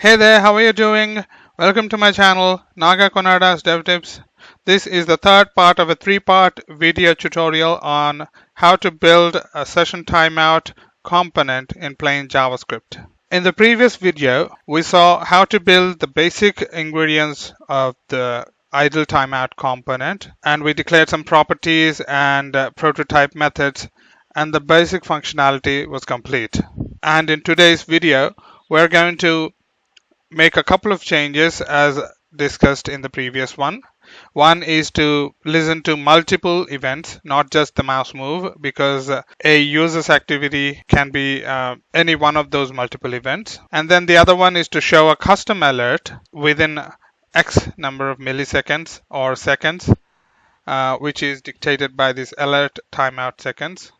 Hey there, how are you doing? Welcome to my channel, Naga Konada's Dev Tips. This is the third part of a three-part video tutorial on how to build a session timeout component in plain JavaScript. In the previous video, we saw how to build the basic ingredients of the idle timeout component, and we declared some properties and prototype methods, and the basic functionality was complete. And in today's video, we're going to make a couple of changes as discussed in the previous one. One is to listen to multiple events, not just the mouse move, because a user's activity can be any one of those multiple events. And then the other one is to show a custom alert within X number of milliseconds or seconds, which is dictated by this alert timeout seconds,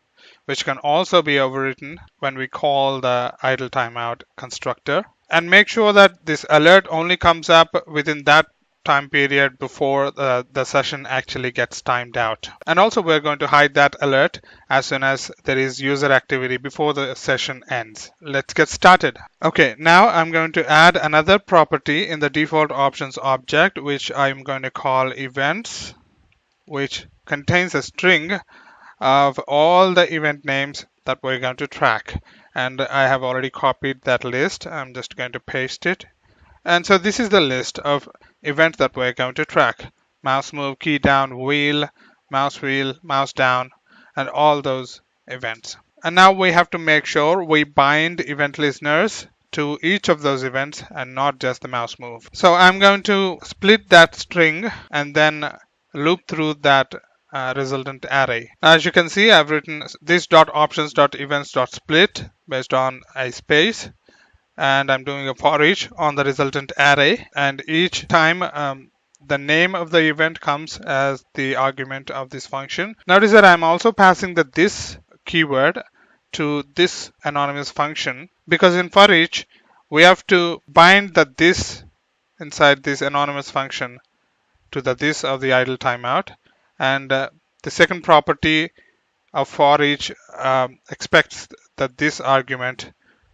which can also be overwritten when we call the idle timeout constructor. And make sure that this alert only comes up within that time period before the session actually gets timed out. And also we're going to hide that alert as soon as there is user activity before the session ends. Let's get started. Okay, now I'm going to add another property in the default options object, which I'm going to call events, which contains a string of all the event names that we're going to track. And I have already copied that list. I'm just going to paste it. And so this is the list of events that we're going to track. Mouse move, key down, wheel, mouse down, and all those events. And now we have to make sure we bind event listeners to each of those events and not just the mouse move. So I'm going to split that string and then loop through that resultant array. As you can see, I've written this .options.events.split based on a space, and I'm doing a for each on the resultant array, and each time the name of the event comes as the argument of this function. Notice that I'm also passing the this keyword to this anonymous function, because in for each we have to bind the this inside this anonymous function to the this of the idle timeout. And the second property of for each expects that this argument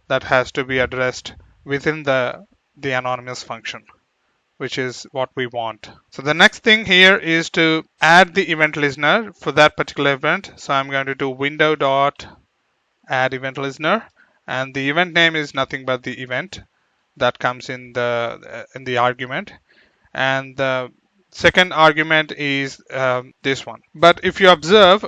that has to be addressed within the anonymous function, which is what we want. So the next thing here is to add the event listener for that particular event. So I'm going to do window dot add event listener, and the event name is nothing but the event that comes in the argument, and the second argument is this one. But if you observe,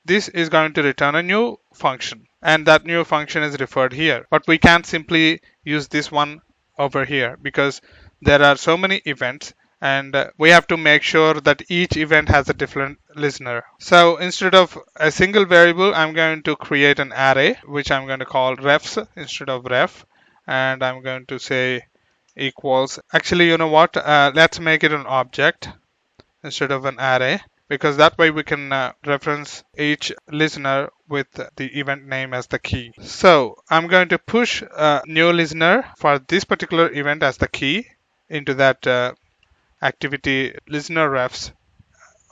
this is going to return a new function, and that new function is referred here. But we can't simply use this one over here because there are so many events, and we have to make sure that each event has a different listener. So instead of a single variable, I'm going to create an array, which I'm going to call refs instead of ref, and I'm going to say equals, actually, you know what, let's make it an object instead of an array, because that way we can reference each listener with the event name as the key. So I'm going to push a new listener for this particular event as the key into that activity listener refs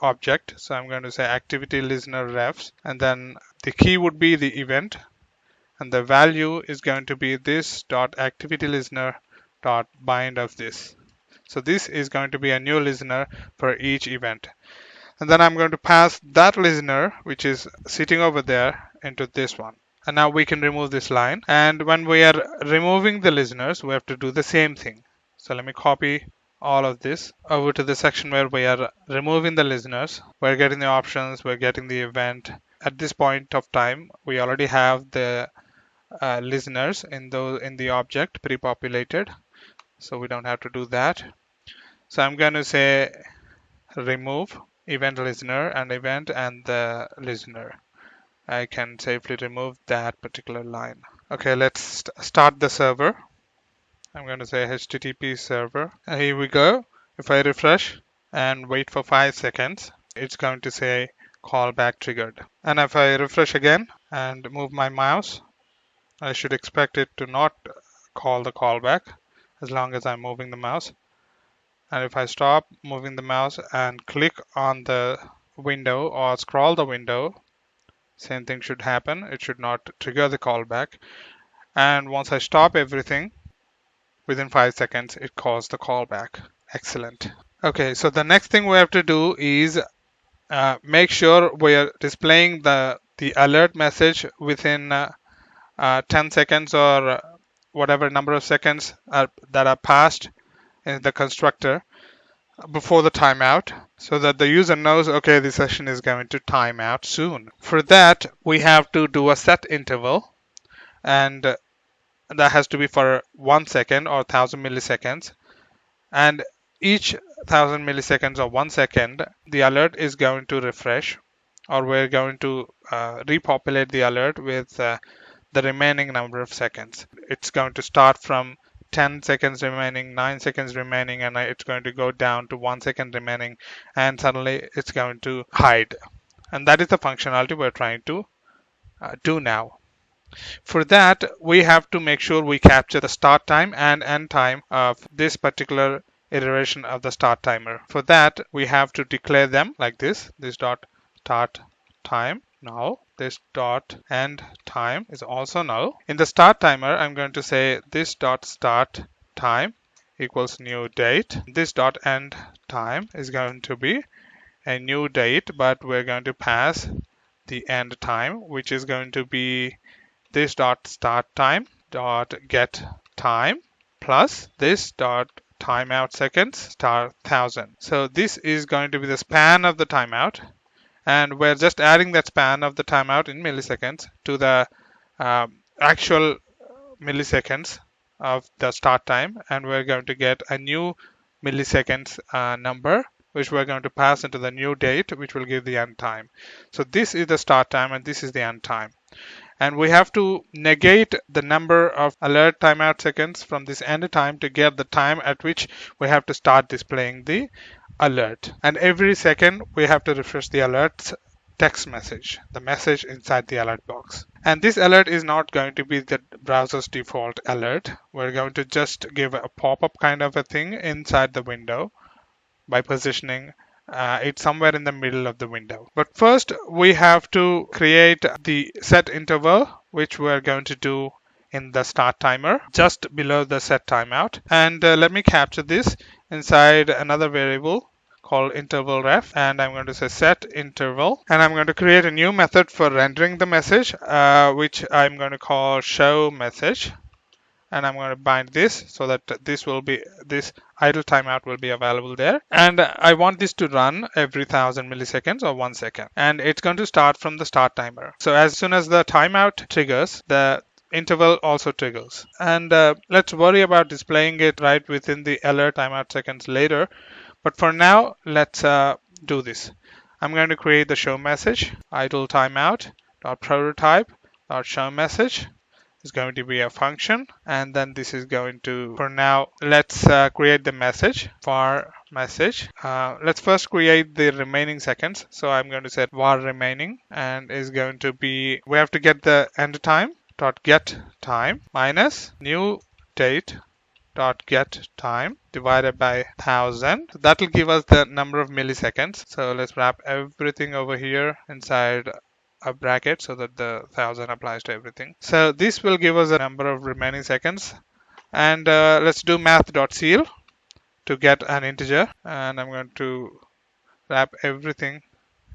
object. So I'm going to say activity listener refs, and then the key would be the event, and the value is going to be this dot activity listener dot bind of this. So this is going to be a new listener for each event. And then I'm going to pass that listener, which is sitting over there, into this one. And now we can remove this line. And when we are removing the listeners, we have to do the same thing. So let me copy all of this over to the section where we are removing the listeners. We're getting the options, we're getting the event. At this point of time, we already have the listeners in the object pre-populated, so we don't have to do that. So I'm going to say remove event listener and event and the listener. I can safely remove that particular line. Okay, let's start the server. I'm going to say HTTP server. And here we go. If I refresh and wait for 5 seconds, it's going to say callback triggered. And if I refresh again and move my mouse, I should expect it to not call the callback as long as I'm moving the mouse. And if I stop moving the mouse and click on the window or scroll the window, same thing should happen. It should not trigger the callback. And once I stop everything, within 5 seconds, it calls the callback. Excellent. Okay, so the next thing we have to do is make sure we are displaying the alert message within 10 seconds or whatever number of seconds that are passed in the constructor before the timeout, so that the user knows, okay, the session is going to time out soon. For that, we have to do a set interval, and that has to be for 1 second or 1000 milliseconds. And each 1000 milliseconds or 1 second, the alert is going to refresh, or we're going to repopulate the alert with the remaining number of seconds. It's going to start from 10 seconds remaining, 9 seconds remaining, and it's going to go down to 1 second remaining, and suddenly it's going to hide. And that is the functionality we're trying to do now. For that, we have to make sure we capture the start time and end time of this particular iteration of the start timer. For that, we have to declare them like this dot start time null, this dot end time is also null. In the start timer, I'm going to say this dot start time equals new date. This dot end time is going to be a new date, but we're going to pass the end time, which is going to be this dot start time dot get time plus this dot timeout seconds star 1000. So this is going to be the span of the timeout, and we're just adding that span of the timeout in milliseconds to the actual milliseconds of the start time, and we're going to get a new milliseconds number, which we're going to pass into the new date, which will give the end time. So this is the start time and this is the end time. And we have to negate the number of alert timeout seconds from this end time to get the time at which we have to start displaying the alert. And every second we have to refresh the alert's text message, the message inside the alert box. And this alert is not going to be the browser's default alert. We're going to just give a pop-up kind of a thing inside the window by positioning it's somewhere in the middle of the window. But first, we have to create the set interval, which we're going to do in the start timer, just below the set timeout. And let me capture this inside another variable called interval ref, and I'm going to say set interval, and I'm going to create a new method for rendering the message, which I'm going to call show message. And I'm going to bind this so that this idle timeout will be available there. And I want this to run every 1000 milliseconds or 1 second. And it's going to start from the start timer. So as soon as the timeout triggers, the interval also triggers. And let's worry about displaying it right within the alert timeout seconds later. But for now, let's do this. I'm going to create the show message, idle timeout dot prototype dot show message. Is going to be a function, and then this is going to, for now, let's create the message, var message. Let's first create the remaining seconds. So I'm going to set var remaining, and is going to be, we have to get the end time dot get time minus new date dot get time divided by 1000. So that will give us the number of milliseconds. So let's wrap everything over here inside a bracket so that the 1000 applies to everything. So this will give us a number of remaining seconds. And let's do math.ceil to get an integer. And I'm going to wrap everything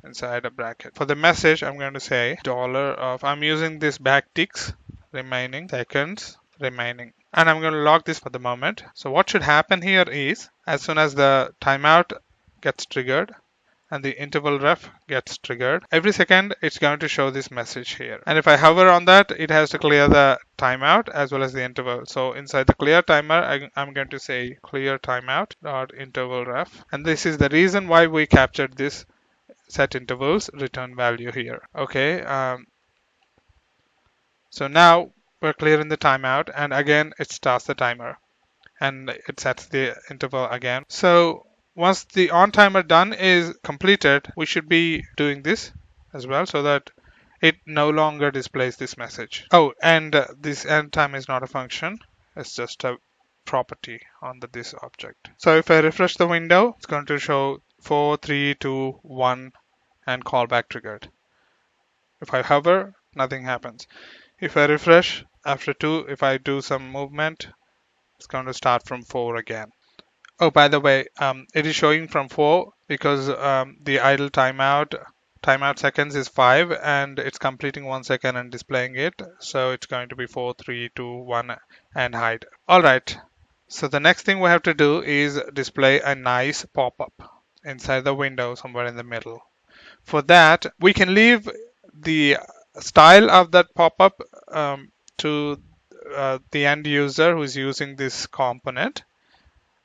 inside a bracket. For the message, I'm going to say $of, I'm using this backticks remaining seconds remaining. And I'm going to log this for the moment. So what should happen here is, as soon as the timeout gets triggered, and the interval ref gets triggered, every second it's going to show this message here. And if I hover on that, it has to clear the timeout as well as the interval. So inside the clear timer, I'm going to say clear timeout dot interval ref. And this is the reason why we captured this set intervals return value here. Okay. So now we're clearing the timeout, and again it starts the timer and it sets the interval again. So once the on timer done is completed, we should be doing this as well so that it no longer displays this message. Oh, and this end time is not a function. It's just a property on this object. So if I refresh the window, it's going to show 4, 3, 2, 1 and callback triggered. If I hover, nothing happens. If I refresh after 2, if I do some movement, It's going to start from 4 again. Oh, by the way, it is showing from 4 because the idle timeout seconds is 5 and it's completing 1 second and displaying it. So it's going to be 4, 3, 2, 1 and hide. All right. So the next thing we have to do is display a nice pop-up inside the window somewhere in the middle. For that, we can leave the style of that pop-up to the end user who's using this component.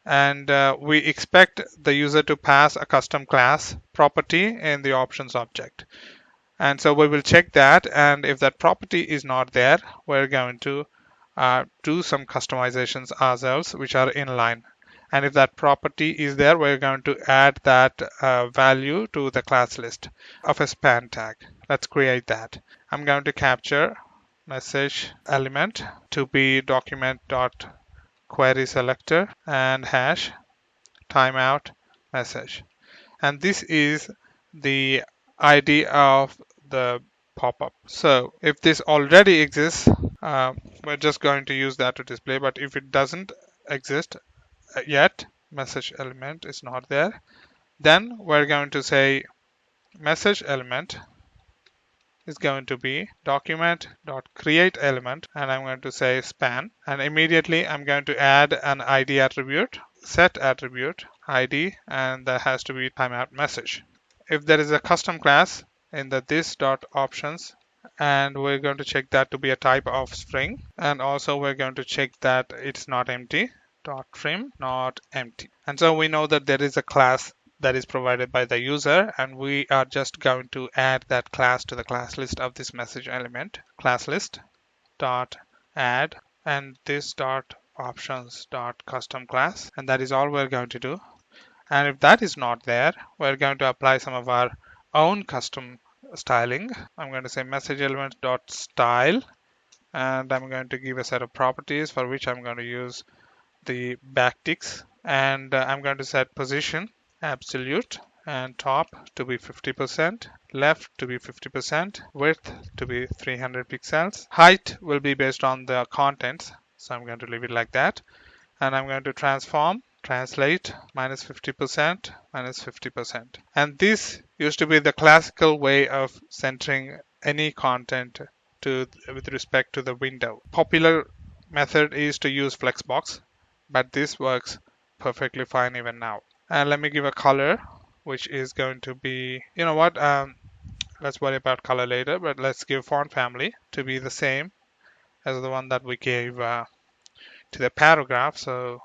And we expect the user to pass a custom class property in the options object. And so we will check that, and if that property is not there, we're going to do some customizations ourselves which are inline. And if that property is there, we're going to add that value to the class list of a span tag. Let's create that. I'm going to capture message element to be document.query selector and hash timeout message. And this is the ID of the pop-up. So if this already exists, we're just going to use that to display. But if it doesn't exist yet, message element is not there, then we're going to say message element is going to be document.create element, and I'm going to say span, and immediately I'm going to add an ID attribute, set attribute ID, and that has to be timeout message. If there is a custom class in the this.options, and we're going to check that to be a type of string, and also we're going to check that it's not empty, dot trim not empty. And so we know that there is a class that is provided by the user, and we are just going to add that class to the class list of this message element. Class list dot add and this dot options dot custom class, and that is all we're going to do. And if that is not there, we're going to apply some of our own custom styling. I'm going to say message element dot style, and I'm going to give a set of properties for which I'm going to use the backticks, and I'm going to set position absolute and top to be 50%, left to be 50%, width to be 300 pixels. Height will be based on the contents, so I'm going to leave it like that. And I'm going to translate minus 50%, minus 50%. And this used to be the classical way of centering any content with respect to the window. Popular method is to use flexbox, but this works perfectly fine even now. And let me give a color, which is going to be, you know what, let's worry about color later, but let's give font family to be the same as the one that we gave to the paragraph, so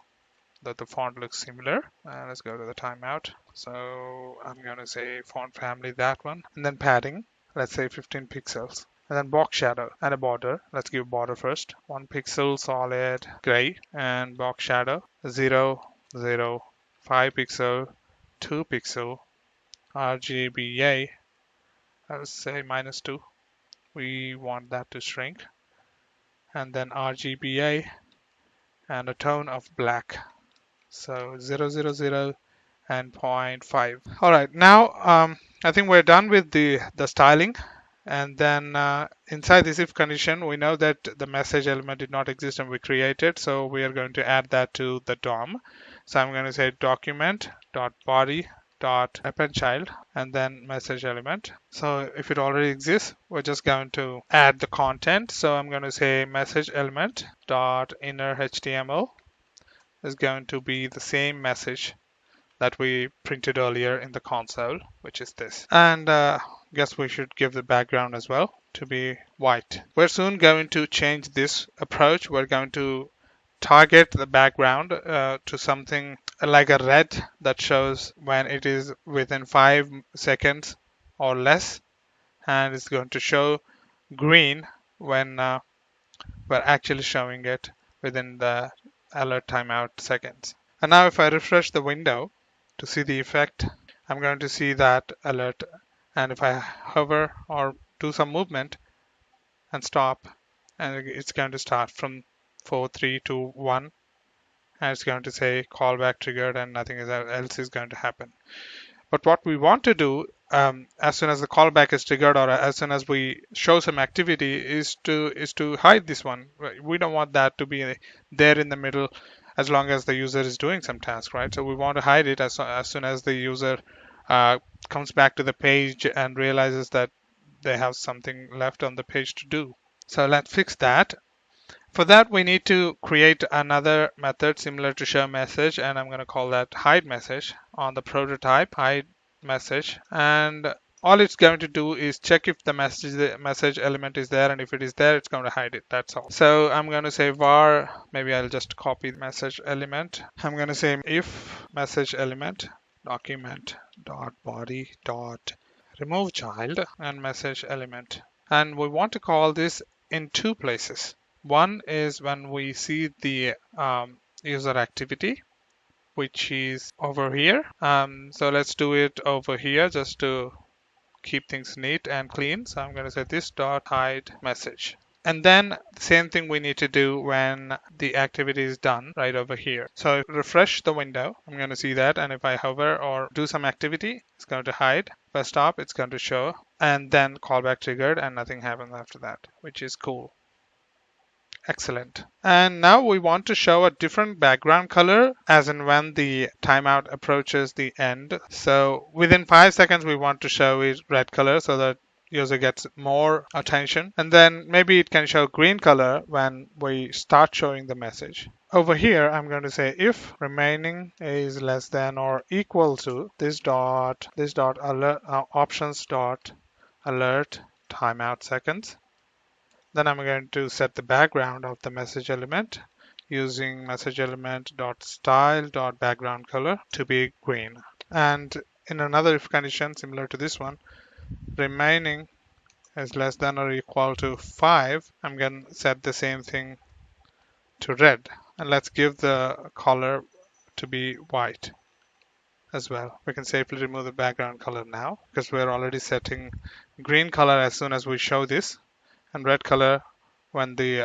that the font looks similar. Let's go to the timeout. So I'm going to say font family, that one, and then padding, let's say 15 pixels. And then box shadow and a border. Let's give border first. 1 pixel solid gray, and box shadow 0, 0, 5 pixel, 2 pixel, RGBA, I'll say -2. We want that to shrink. And then RGBA and a tone of black. So 000 and 0.5. All right, now I think we're done with the styling. And then inside this if condition, we know that the message element did not exist and we created, so we are going to add that to the DOM. So I'm going to say document.body.append child and then message element. So if it already exists, we're just going to add the content. So I'm going to say message element dot inner HTML is going to be the same message that we printed earlier in the console, which is this. And guess we should give the background as well to be white. We're soon going to change this approach. We're going to target the background to something like a red that shows when it is within 5 seconds or less, and it's going to show green when we're actually showing it within the alert timeout seconds. And now if I refresh the window to see the effect, I'm going to see that alert, and if I hover or do some movement and stop, and it's going to start from 4, 3, 2, 1, and it's going to say callback triggered and nothing else is going to happen. But what we want to do as soon as the callback is triggered or as soon as we show some activity is to hide this one. We don't want that to be there in the middle as long as the user is doing some task, right? So we want to hide it as soon as the user uh, comes back to the page and realizes that they have something left on the page to do. So let's fix that. For that, we need to create another method similar to show message, and I'm going to call that hide message on the prototype, hide message. And all it's going to do is check if the message element is there, and if it is there, it's going to hide it. That's all. So I'm going to say var, maybe I'll just copy the message element. I'm going to say if message element document dot body dot remove child and message element. And we want to call this in two places. One is when we see the user activity, which is over here. So let's do it over here just to keep things neat and clean. So I'm going to say this dot hide message. And then the same thing we need to do when the activity is done right over here. So if I refresh the window, I'm going to see that. And if I hover or do some activity, it's going to hide. If I stop, it's going to show. And then callback triggered and nothing happens after that, which is cool. Excellent. And now we want to show a different background color as in when the timeout approaches the end. So within 5 seconds, we want to show it red color so that user gets more attention. And then maybe it can show green color when we start showing the message. Over here, I'm going to say if remaining is less than or equal to this dot alert options dot alert timeout seconds. Then I'm going to set the background of the message element using message element dot style dot background color to be green. And in another if condition similar to this one, remaining is less than or equal to 5, I'm going to set the same thing to red. And let's give the color to be white as well. We can safely remove the background color now because we're already setting green color as soon as we show this, and red color when the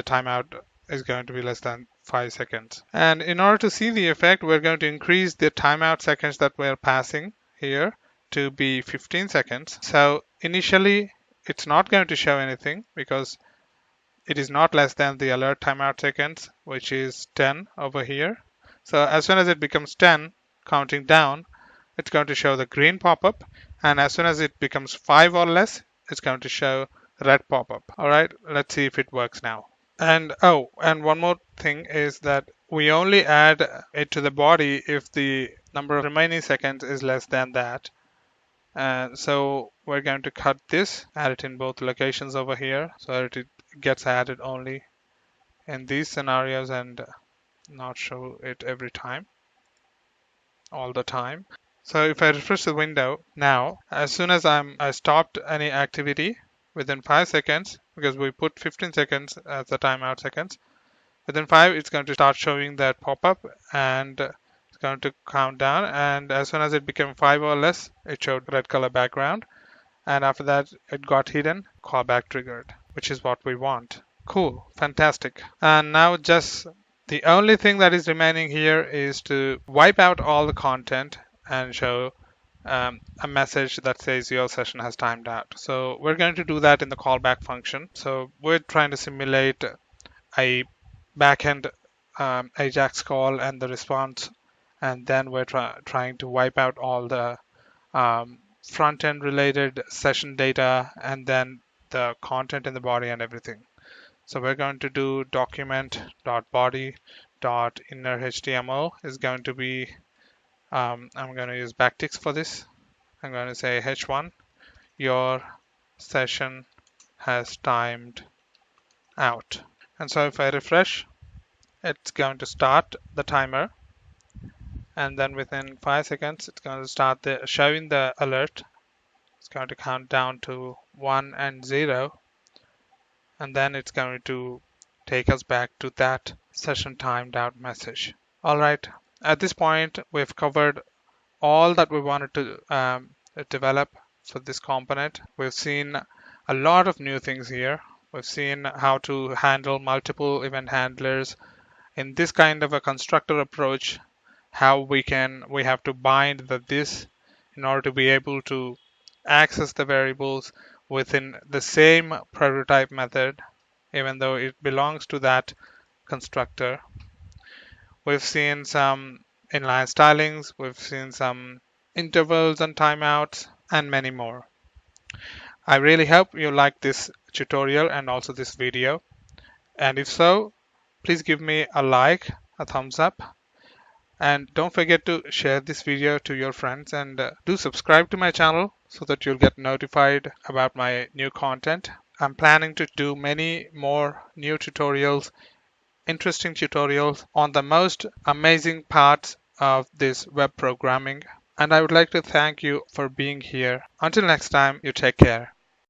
timeout is going to be less than 5 seconds. And in order to see the effect, we're going to increase the timeout seconds that we're passing here to be 15 seconds. So initially, it's not going to show anything because it is not less than the alert timeout seconds, which is 10 over here. So as soon as it becomes 10, counting down, it's going to show the green pop-up. And as soon as it becomes 5 or less, it's going to show red pop-up. All right, let's see if it works now. And and one more thing is that we only add it to the body if the number of remaining seconds is less than that. And so we're going to cut this, add it in both locations over here so that it gets added only in these scenarios and not show it every time, all the time. So if I refresh the window now, as soon as I stopped any activity, within 5 seconds, because we put 15 seconds as the timeout seconds, within 5 it's going to start showing that pop-up and it's going to count down, and as soon as it became 5 or less, it showed red color background, and after that it got hidden, callback triggered, which is what we want. Cool, fantastic. And now just the only thing that is remaining here is to wipe out all the content and show a message that says your session has timed out. So we're going to do that in the callback function. So we're trying to simulate a backend Ajax call and the response, and then we're trying to wipe out all the front-end related session data and then the content in the body and everything. So we're going to do document.body.inner.html is going to be I'm going to use backticks for this. I'm going to say h1, your session has timed out. And so if I refresh, it's going to start the timer. And then within 5 seconds, it's going to start showing the alert. It's going to count down to 1 and 0. And then it's going to take us back to that session timed out message. All right. At this point, we've covered all that we wanted to develop for this component. We've seen a lot of new things here. We've seen how to handle multiple event handlers in this kind of a constructor approach, how we have to bind the this in order to be able to access the variables within the same prototype method, even though it belongs to that constructor. We've seen some inline stylings, we've seen some intervals and timeouts, and many more. I really hope you like this tutorial and also this video. And if so, please give me a like, a thumbs up, and don't forget to share this video to your friends, and do subscribe to my channel so that you'll get notified about my new content. I'm planning to do many more new tutorials, interesting tutorials on the most amazing parts of this web programming. And I would like to thank you for being here. Until next time, you take care.